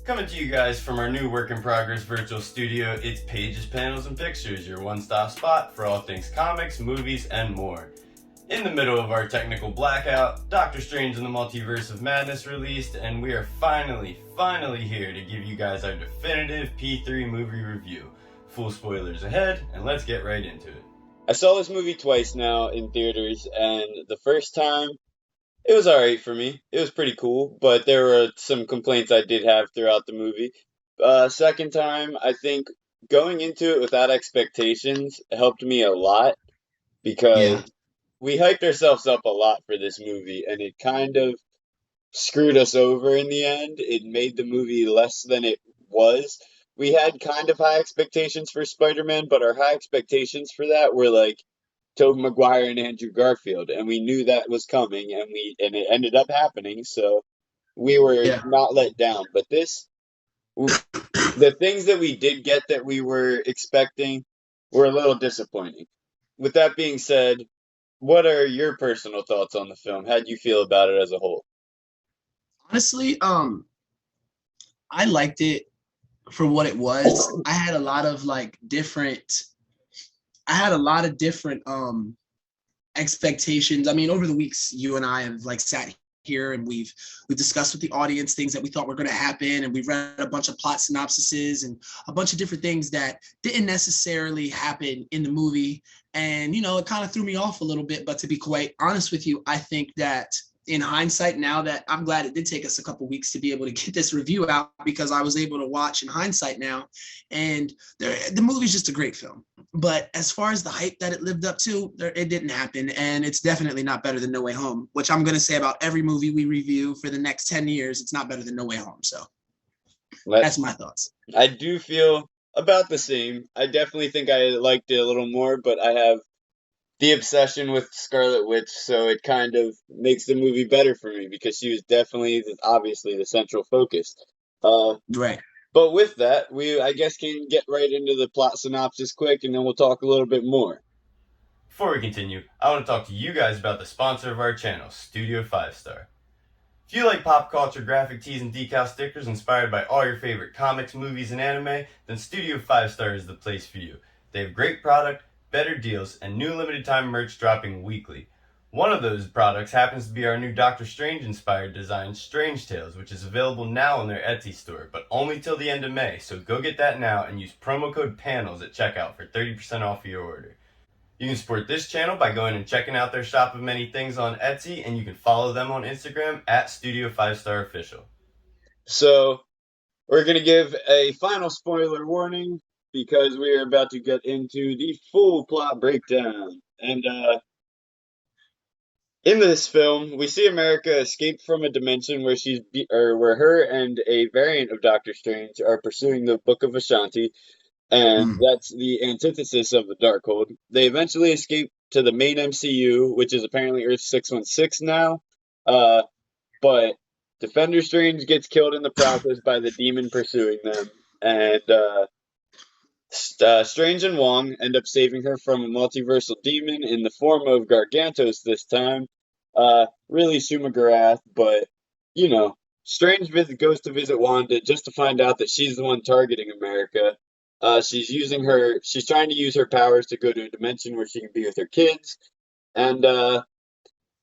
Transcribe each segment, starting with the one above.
Coming to you guys from our new work in progress virtual studio, it's Pages, Panels, and Pictures, your one stop spot for all things comics, movies, and more. In the middle of our technical blackout, Doctor Strange and the Multiverse of Madness released, and we are finally here to give you guys our definitive P3 movie review. Full spoilers ahead, and let's get right into it. I saw this movie twice now in theaters, and the first time it was alright for me. It was pretty cool, but there were some complaints I did have throughout the movie. Second time, I think going into it without expectations helped me a lot Yeah. because we hyped ourselves up a lot for this movie, and it kind of screwed us over in the end. It made the movie less than it was. We had kind of high expectations for Spider-Man, but our high expectations for that were like Tobey Maguire and Andrew Garfield, and we knew that was coming, and it ended up happening. So we were Yeah. not let down. But the things that we did get that we were expecting were a little disappointing. With that being said, what are your personal thoughts on the film? How do you feel about it as a whole? Honestly, I liked it for what it was. I had a lot of different expectations. I mean, over the weeks, you and I have like sat here and we've discussed with the audience things that we thought were going to happen, and we've read a bunch of plot synopsises and a bunch of different things that didn't necessarily happen in the movie. And it kind of threw me off a little bit. But to be quite honest with you, I think that in hindsight, now that I'm glad it did take us a couple weeks to be able to get this review out, because I was able to watch in hindsight now, and the movie's just a great film. But as far as the hype that it lived up to, it didn't happen, and it's definitely not better than No Way Home, which I'm going to say about every movie we review for the next 10 years. It's not better than No Way Home. So Let that's my thoughts. I do feel about the same. I definitely think I liked it a little more, but I have the obsession with Scarlet Witch, so it kind of makes the movie better for me because she was definitely, obviously, the central focus. Uh, Right. but with that, we I guess can get right into the plot synopsis quick, and then we'll talk a little bit more. Before we continue, I want to talk to you guys about the sponsor of our channel, Studio 5 Star. If you like pop culture graphic tees and decal stickers inspired by all your favorite comics, movies, and anime, then Studio 5 Star is the place for you. They have great product, better deals, and new limited time merch dropping weekly. One of those products happens to be our new Doctor Strange inspired design, Strange Tales, which is available now on their Etsy store, but only till the end of May, so go get that now and use promo code PANELS at checkout for 30% off your order. You can support this channel by going and checking out their shop of many things on Etsy, and you can follow them on Instagram at Studio 5 Star Official. So we're gonna give a final spoiler warning because we are about to get into the full plot breakdown. And in this film, we see America escape from a dimension where where her and a variant of Doctor Strange are pursuing the Book of Ashanti, and Mm. that's the antithesis of the Darkhold. They eventually escape to the main MCU, which is apparently Earth 616 now. Uh, but Defender Strange gets killed in the process by the demon pursuing them, and Strange and Wong end up saving her from a multiversal demon in the form of Gargantos this time. Really Shumagarath, but you know, goes to visit Wanda just to find out that she's the one targeting America. She's trying to use her powers to go to a dimension where she can be with her kids. And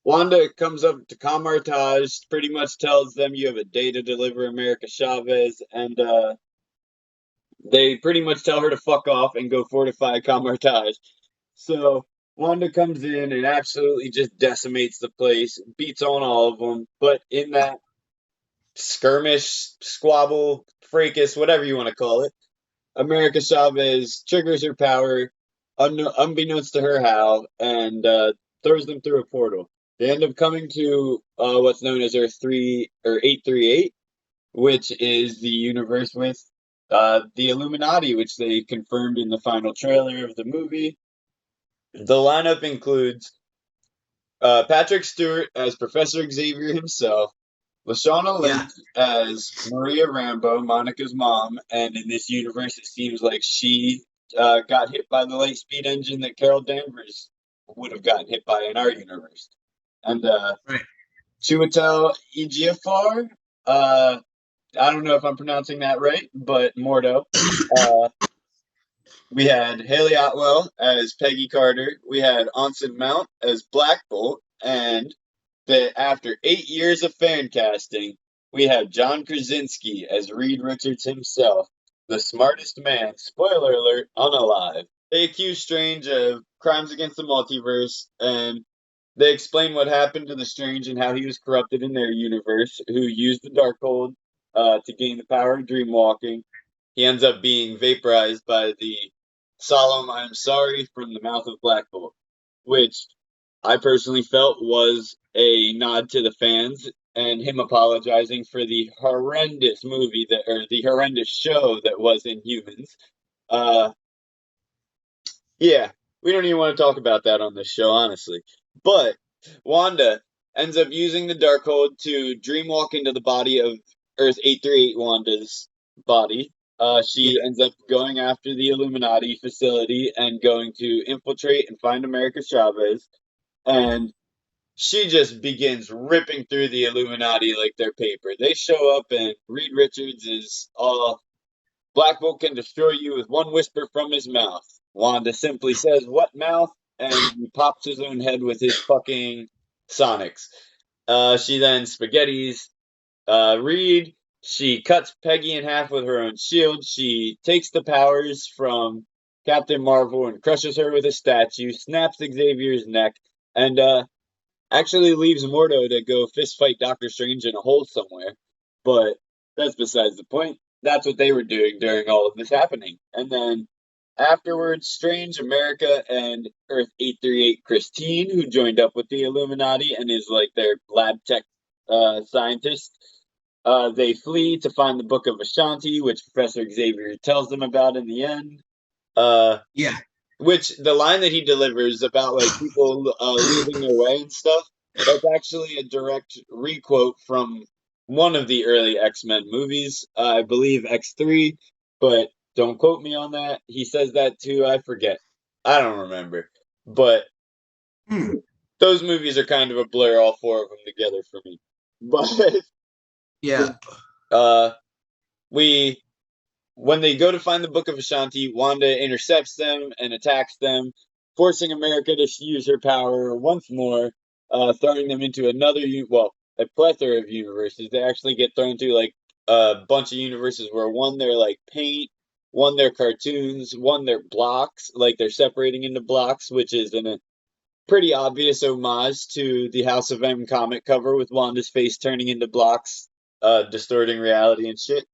Wanda comes up to Kamartaj, pretty much tells them you have a day to deliver America Chavez, and they pretty much tell her to fuck off and go fortify Kamartaj. So Wanda comes in and absolutely just decimates the place, beats on all of them. But in that skirmish, squabble, fracas, whatever you want to call it, America Chavez triggers her power, unbeknownst to her how, and throws them through a portal. They end up coming to what's known as Earth 3 or 838, which is the universe with the Illuminati, which they confirmed in the final trailer of the movie. The lineup includes Patrick Stewart as Professor Xavier himself, Lashana Yeah. Lynch as Maria Rambo, Monica's mom, and in this universe, it seems like she got hit by the light speed engine that Carol Danvers would have gotten hit by in our universe. And Right. Chiwetel Ejiofor uh, I don't know if I'm pronouncing that right, but Mordo. Uh, we had Haley Otwell as Peggy Carter. We had Anson Mount as Black Bolt, and that after 8 years of fan casting, we have John Krasinski as Reed Richards himself, the smartest man, spoiler alert, unalive. They accuse Strange of crimes against the multiverse, and they explain what happened to the Strange and how he was corrupted in their universe, who used the Darkhold to gain the power of dreamwalking. He ends up being vaporized by the solemn "I'm sorry" from the mouth of Black Bolt, which I personally felt was a nod to the fans and him apologizing for the horrendous movie that, or the horrendous show that was Inhumans. Uh, yeah, we don't even want to talk about that on this show, honestly. But Wanda ends up using the Darkhold to dreamwalk into the body of Earth 838 Wanda's body. Yeah. She ends up going after the Illuminati facility and going to infiltrate and find America Chavez. And she just begins ripping through the Illuminati like they're paper. They show up, and Reed Richards is all Black Bolt can destroy you with one whisper from his mouth. Wanda simply says, "What mouth?" And he pops his own head with his fucking Sonics. She then spaghettis Reed. She cuts Peggy in half with her own shield. She takes the powers from Captain Marvel and crushes her with a statue, snaps Xavier's neck, and actually leaves Mordo to go fist fight Doctor Strange in a hole somewhere. But that's besides the point. That's what they were doing during all of this happening. And then afterwards, Strange, America, and Earth 838 Christine, who joined up with the Illuminati and is like their lab tech scientist, they flee to find the Book of Ashanti, which Professor Xavier tells them about in the end. Uh, Yeah. which the line that he delivers about like people losing their way and stuff, that's actually a direct requote from one of the early X-Men movies, I believe X3, but don't quote me on that. He says that too, I forget. I don't remember. But Hmm. those movies are kind of a blur, all four of them together for me. But Yeah. uh we when they go to find the Book of Ashanti, Wanda intercepts them and attacks them, forcing America to use her power once more, throwing them into a plethora of universes. They actually get thrown to like a bunch of universes where one they're like paint, one they're cartoons, one they're blocks, like they're separating into blocks, which is a pretty obvious homage to the House of M comic cover with Wanda's face turning into blocks, distorting reality and shit.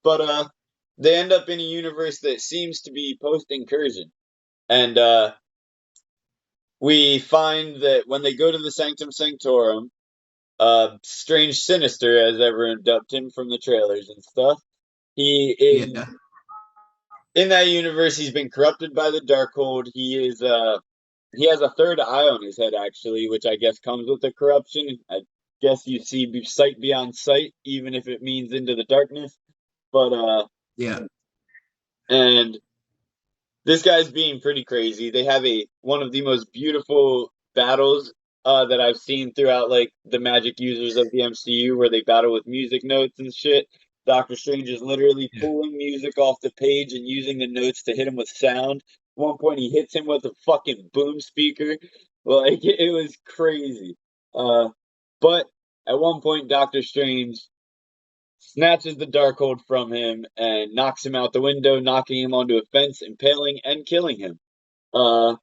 But they end up in a universe that seems to be post incursion. And we find that when they go to the Sanctum Sanctorum, Strange Sinister, as everyone dubbed him from the trailers and stuff, he is Yeah. in that universe. He's been corrupted by the Darkhold. He has a third eye on his head, actually, which I guess comes with the corruption. I guess you see sight beyond sight, even if it means into the darkness. But Yeah. and this guy's being pretty crazy. They have a one of the most beautiful battles that I've seen throughout like the magic users of the MCU, where they battle with music notes and shit. Doctor Strange is literally Yeah. pulling music off the page and using the notes to hit him with sound. At one point, he hits him with a fucking boom speaker. Like it was crazy. Uh, but at one point, Doctor Strange snatches the Darkhold from him and knocks him out the window, knocking him onto a fence, impaling and killing him. Uh,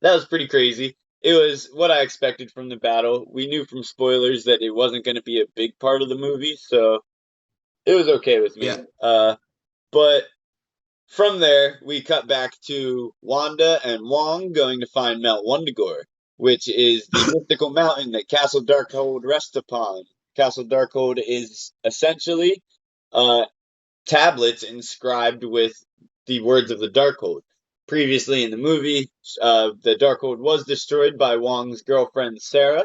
that was pretty crazy. It was what I expected from the battle. We knew from spoilers that it wasn't going to be a big part of the movie, so it was okay with me. Yeah. But from there, we cut back to Wanda and Wong going to find Mount Wundagore, which is the mythical mountain that Castle Darkhold rests upon. Castle Darkhold is essentially uh, tablets inscribed with the words of the Darkhold. Previously in the movie, the Darkhold was destroyed by Wong's girlfriend Sarah.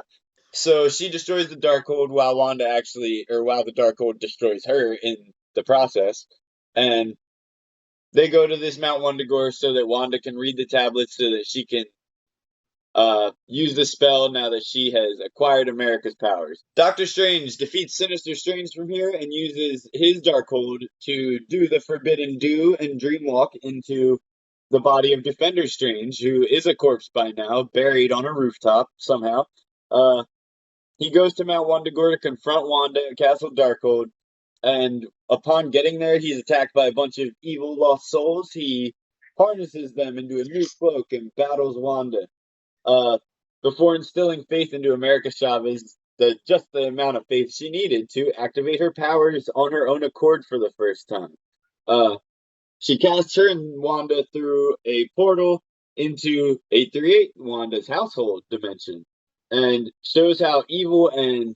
So she destroys the Darkhold while while the Darkhold destroys her in the process. And they go to this Mount Wundagore so that Wanda can read the tablets so that she can use the spell now that she has acquired America's powers. Doctor Strange defeats Sinister Strange from here and uses his Darkhold to do the Forbidden Do and dreamwalk into the body of Defender Strange, who is a corpse by now, buried on a rooftop somehow. He goes to Mount Wundagore to confront Wanda at Castle Darkhold, and upon getting there, he's attacked by a bunch of evil lost souls. He harnesses them into a new cloak and battles Wanda. Before instilling faith into America Chavez, just the amount of faith she needed to activate her powers on her own accord for the first time. She casts her and Wanda through a portal into 838, Wanda's household dimension, and shows how evil and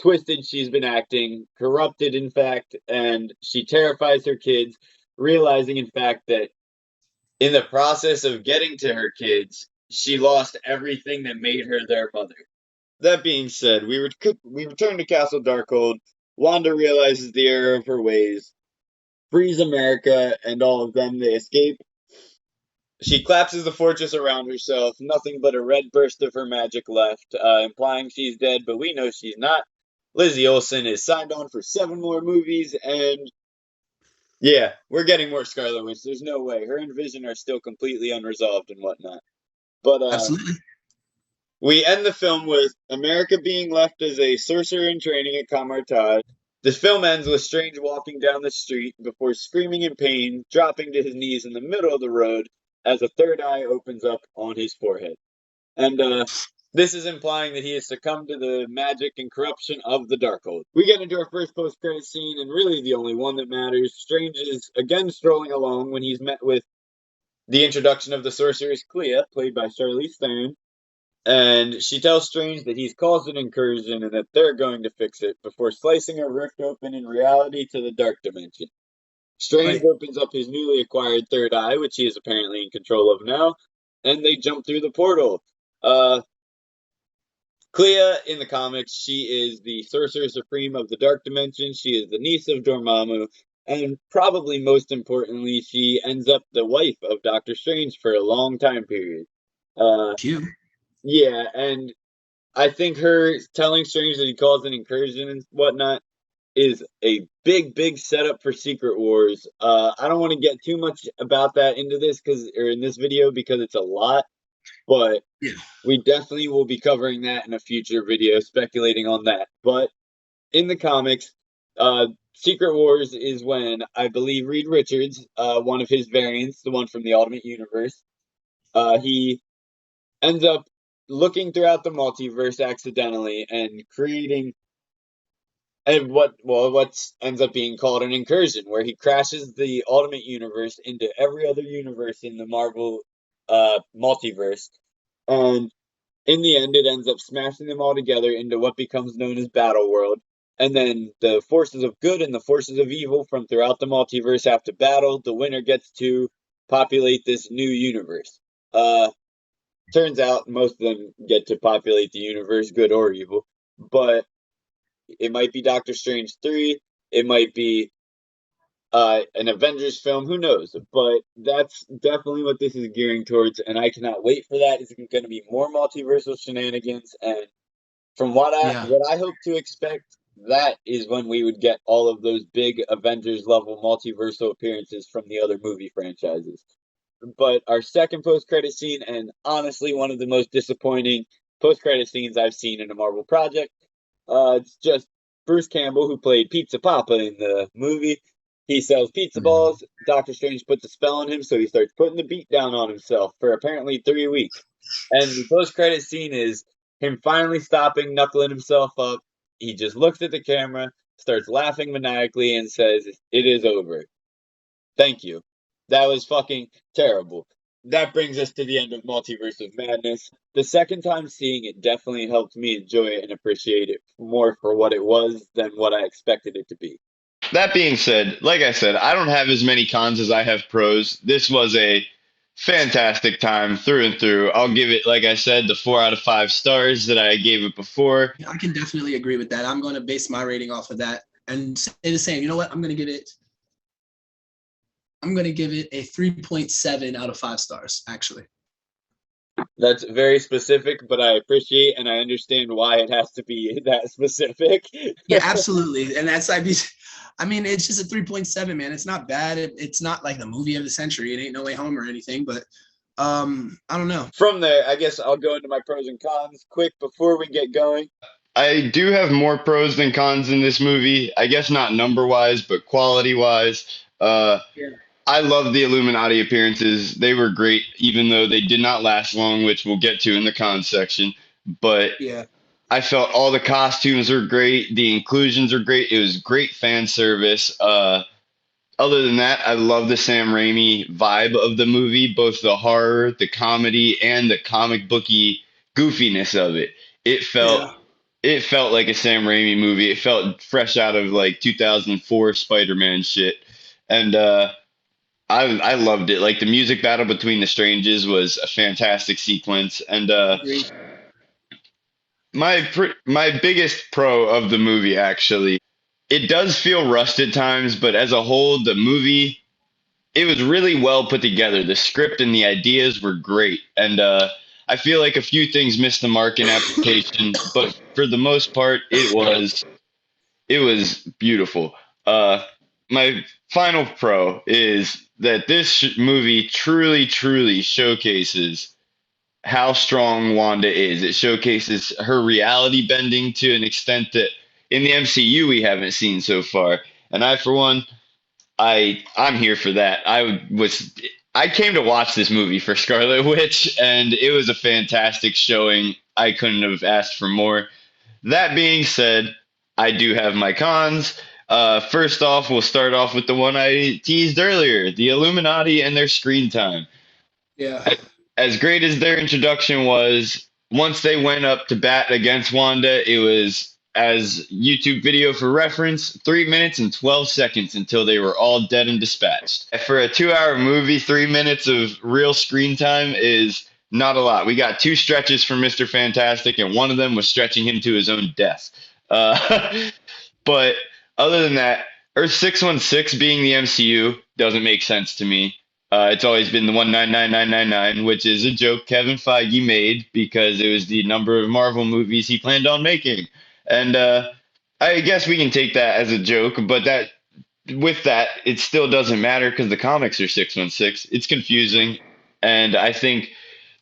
twisted she's been acting, corrupted in fact, and she terrifies her kids, realizing in fact that in the process of getting to her kids, she lost everything that made her their mother. That being said, we return to Castle Darkhold. Wanda realizes the error of her ways, frees America and all of them. They escape. She collapses the fortress around herself, nothing but a red burst of her magic left, implying she's dead, but we know she's not. Lizzie Olsen is signed on for 7 more movies, and yeah, we're getting more Scarlet Witch. There's no way. Her and Vision are still completely unresolved and whatnot. But Absolutely. we end the film with America being left as a sorcerer in training at Kamartaj. The film ends with Strange walking down the street before screaming in pain, dropping to his knees in the middle of the road as a third eye opens up on his forehead. And this is implying that he has succumbed to the magic and corruption of the Darkhold. We get into our first post-credit scene, and really the only one that matters. Strange is again strolling along when he's met with the introduction of the sorceress Clea, played by Charlize Theron. And she tells Strange that he's caused an incursion and that they're going to fix it before slicing a rift open in reality to the dark dimension. Strange opens up his newly acquired third eye, which he is apparently in control of now, and they jump through the portal. Clea, in the comics, she is the Sorcerer Supreme of the Dark Dimension. She is the niece of Dormammu, and probably most importantly, she ends up the wife of Doctor Strange for a long time period. Cute. Yeah, and I think her telling Strange that he calls an incursion and whatnot is a big setup for Secret Wars. I don't want to get too much about that into this in this video because it's a lot, but yeah, we definitely will be covering that in a future video, speculating on that. But in the comics, Secret Wars is when I believe Reed Richards, one of his variants, the one from the Ultimate Universe, he ends up looking throughout the multiverse accidentally and creating what ends up being called an incursion, where he crashes the Ultimate Universe into every other universe in the Marvel multiverse, and in the end, it ends up smashing them all together into what becomes known as Battle World. And then the forces of good and the forces of evil from throughout the multiverse have to battle. The winner gets to populate this new universe. Turns out most of them get to populate the universe, good or evil. But it might be Doctor Strange 3. It might be an Avengers film. Who knows? But that's definitely what this is gearing towards, and I cannot wait for that. It's going to be more multiversal shenanigans, and from what I hope to expect, that is when we would get all of those big Avengers level multiversal appearances from the other movie franchises. But our second post-credit scene, and honestly one of the most disappointing post-credit scenes I've seen in a Marvel project, it's just Bruce Campbell, who played Pizza Papa in the movie. He sells pizza balls. Doctor Strange puts a spell on him, so he starts putting the beat down on himself for apparently 3 weeks. And the post-credit scene is him finally stopping, knuckling himself up. He just looks at the camera, starts laughing maniacally, and says, "It is over. Thank you." That was fucking terrible. That brings us to the end of Multiverse of Madness. The second time seeing it definitely helped me enjoy it and appreciate it more for what it was than what I expected it to be. That being said, like I said, I don't have as many cons as I have pros. This was a fantastic time through and through. I'll give it, like I said, the 4 out of 5 stars that I gave it before. Yeah, I can definitely agree with that. I'm going to base my rating off of that and say the same. You know what? I'm going to give it a 3.7 out of 5 stars, actually. That's very specific, but I appreciate and I understand why it has to be that specific. Yeah, absolutely. And that's I mean, it's just a 3.7, man. It's not bad. It's not like the movie of the century. It ain't No Way Home or anything, but I don't know. From there, I guess I'll go into my pros and cons quick before we get going. I do have more pros than cons in this movie. I guess not number wise, but quality wise. Uh, Yeah. I love the Illuminati appearances. They were great, even though they did not last long, which we'll get to in the cons section. But Yeah. I felt all the costumes were great. The inclusions are great. It was great fan service. Other than that, I love the Sam Raimi vibe of the movie, both the horror, the comedy, and the comic booky goofiness of it. It felt Yeah. it felt like a Sam Raimi movie. It felt fresh out of like 2004 Spider-Man shit. And I loved it. Like the music battle between the Stranges was a fantastic sequence. And Agreed. my biggest pro of the movie actually, it does feel rushed at times, but as a whole, the movie it was really well put together. The script and the ideas were great, and I feel like a few things missed the mark in application, but for the most part, it was beautiful. Uh, my final pro is that this movie truly, truly showcases how strong Wanda is. It showcases her reality bending to an extent that in the MCU we haven't seen so far. And I, for one, I'm here for that. I came to watch this movie for Scarlet Witch, and it was a fantastic showing. I couldn't have asked for more. That being said, I do have my cons. First off, we'll start off with the one I teased earlier, the Illuminati and their screen time. Yeah. As great as their introduction was, once they went up to bat against Wanda, it was, as YouTube video for reference, 3 minutes and 12 seconds until they were all dead and dispatched. For a 2 hour movie, 3 minutes of real screen time is not a lot. We got two stretches from Mr. Fantastic, and one of them was stretching him to his own death. But other than that, Earth 616 being the MCU doesn't make sense to me. It's always been the 199999, which is a joke Kevin Feige made because it was the number of Marvel movies he planned on making. And I guess we can take that as a joke, but that with that, it still doesn't matter because the comics are 616. It's confusing. And I think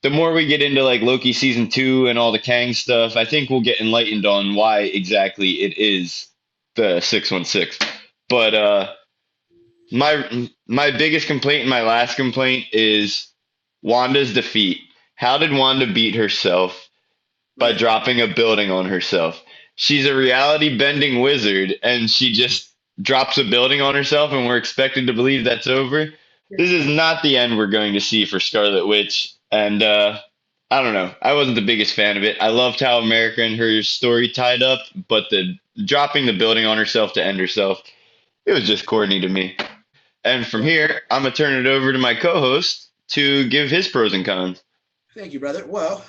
the more we get into like Loki season 2 and all the Kang stuff, I think we'll get enlightened on why exactly it is the 616. But my biggest complaint and my last complaint is Wanda's defeat. How did Wanda beat herself? By Yeah. dropping a building on herself. She's a reality bending wizard and she just drops a building on herself and we're expected to believe that's over. This is not the end we're going to see for Scarlet Witch. And I don't know. I wasn't the biggest fan of it. I loved how America and her story tied up, but the dropping the building on herself to end herself, it was just corny to me. And from Yeah. here, I'm gonna turn it over to my co-host to give his pros and cons. Thank you, brother. Well,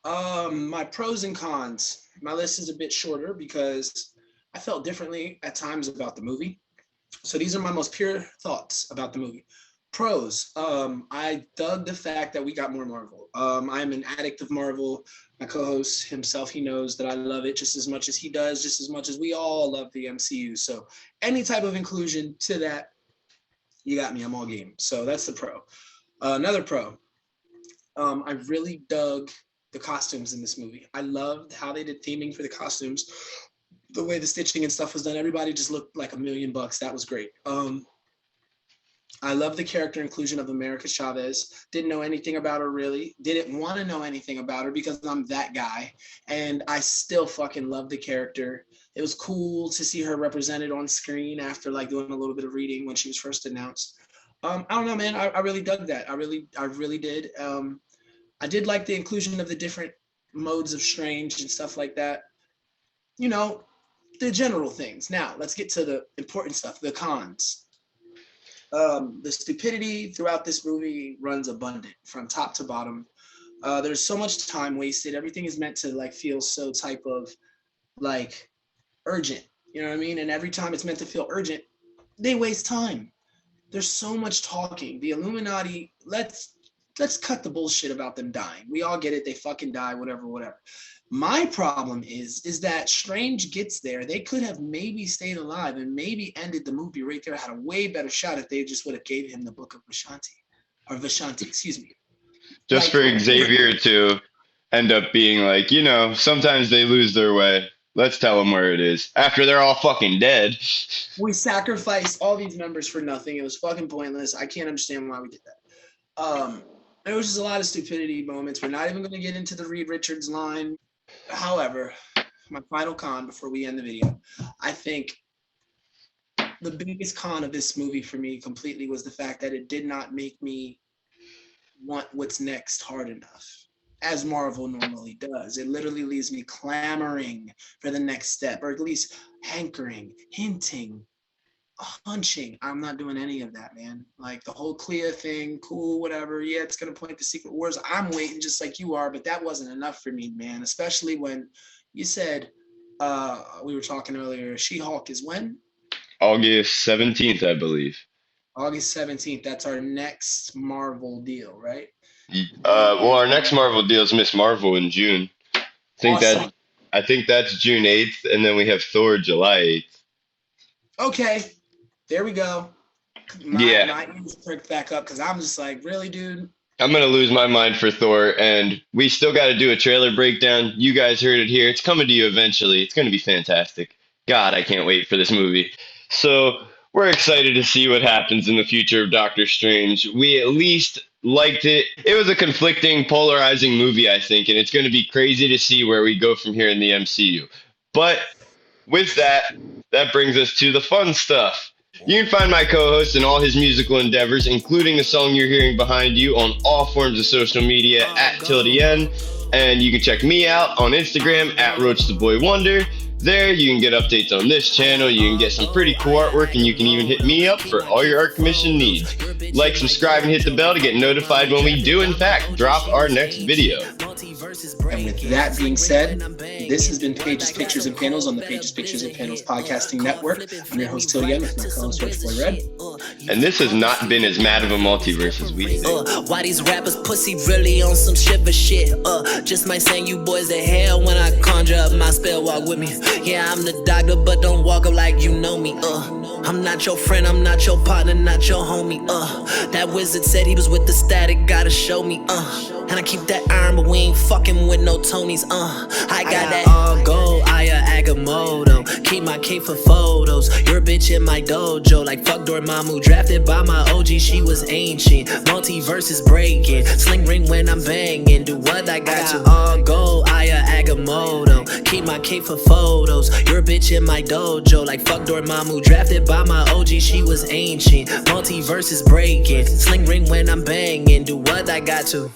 my pros and cons. My list is a bit shorter because I felt differently at times about the movie. So these are my most pure thoughts about the movie. Pros. I dug the fact that we got more Marvel. I'm an addict of Marvel. My co-host himself, he knows that I love it just as much as he does, just as much as we all love the MCU. So any type of inclusion to that, you got me. I'm all game. So that's the pro. Another pro. I really dug the costumes in this movie. I loved how they did theming for the costumes, the way the stitching and stuff was done. Everybody just looked like $1,000,000. That was great. I love the character inclusion of America Chavez. Didn't know anything about her really. Didn't want to know anything about her because I'm that guy. And I still fucking love the character. It was cool to see her represented on screen after like doing a little bit of reading when she was first announced. I don't know, man. I really dug that. I really did. I did like the inclusion of the different modes of Strange and stuff like that. You know, the general things. Now, let's get to the important stuff, the cons. The stupidity throughout this movie runs abundant from top to bottom. There's so much time wasted. Everything is meant to like feel so type of like urgent. You know what I mean? And every time it's meant to feel urgent, they waste time. There's so much talking. The Illuminati, let's let's cut the bullshit about them dying. We all get it. They fucking die, whatever. My problem is that Strange gets there. They could have maybe stayed alive and maybe ended the movie right there. Had a way better shot if they just would have gave him the Book of Vishanti, excuse me. Just for Xavier to end up being like, sometimes they lose their way. Let's tell them where it is after they're all fucking dead. We sacrificed all these members for nothing. It was fucking pointless. I can't understand why we did that. There was just a lot of stupidity moments. We're not even going to get into the Reed Richards line. However, my final con before we end the video, I think the biggest con of this movie for me completely was the fact that it did not make me want what's next hard enough, as Marvel normally does. It literally leaves me clamoring for the next step, or at least hankering, hinting, hunching. I'm not doing any of that, man. Like the whole Clea thing, cool, whatever. Yeah, it's gonna point to Secret Wars. I'm waiting just like you are, but that wasn't enough for me, man. Especially when you said we were talking earlier, She-Hulk is when? August 17th, I believe. August 17th. That's our next Marvel deal, right? Well, our next Marvel deal is Miss Marvel in June. Awesome. I think that's June 8th, and then we have Thor July 8th. Okay, there we go. My ears pricked back up because I'm just like, really, dude? I'm going to lose my mind for Thor, and we still got to do a trailer breakdown. You guys heard it here. It's coming to you eventually. It's going to be fantastic. God, I can't wait for this movie. So we're excited to see what happens in the future of Doctor Strange. We at least liked it. It was a conflicting, polarizing movie, I think, and it's going to be crazy to see where we go from here in the MCU. But with that brings us to the fun stuff. You can find my co-host and all his musical endeavors, including the song you're hearing behind you, on all forms of social media at @TilTheEnd. And you can check me out on Instagram at RoachTheBoyWonder. There you can get updates on this channel, you can get some pretty cool artwork, and you can even hit me up for all your art commission needs. Like, subscribe, and hit the bell to get notified when we do, in fact, drop our next video. And with that being said, this has been Pages, Pictures, and Panels on the Pages, Pictures, and Panels podcasting network. I'm your host, TilTheEnd, with my co-host, Roachboy Red. And this has not been as mad of a multiverse as we think. Why these rappers pussy really on some shiver shit? Just might send you boys to hell when I conjure up my spell, walk with me. Yeah, I'm the doctor, but don't walk up like you know me. I'm not your friend, I'm not your partner, not your homie. That wizard said he was with the static, gotta show me. And I keep that iron, but we ain't fucking with no Tonys. I got that all gold, Agamotto. Keep my cape for photos. Your bitch in my dojo, like fuck Dormammu. Drafted by my OG, she was ancient. Multiverses breaking, sling ring when I'm banging. Do what I got to all gold, Agamotto. Keep my cape for photos. Your bitch in my dojo, like fuck Dormammu. Drafted by my OG, she was ancient. Multiverses breaking, sling ring when I'm banging. Do what I got to.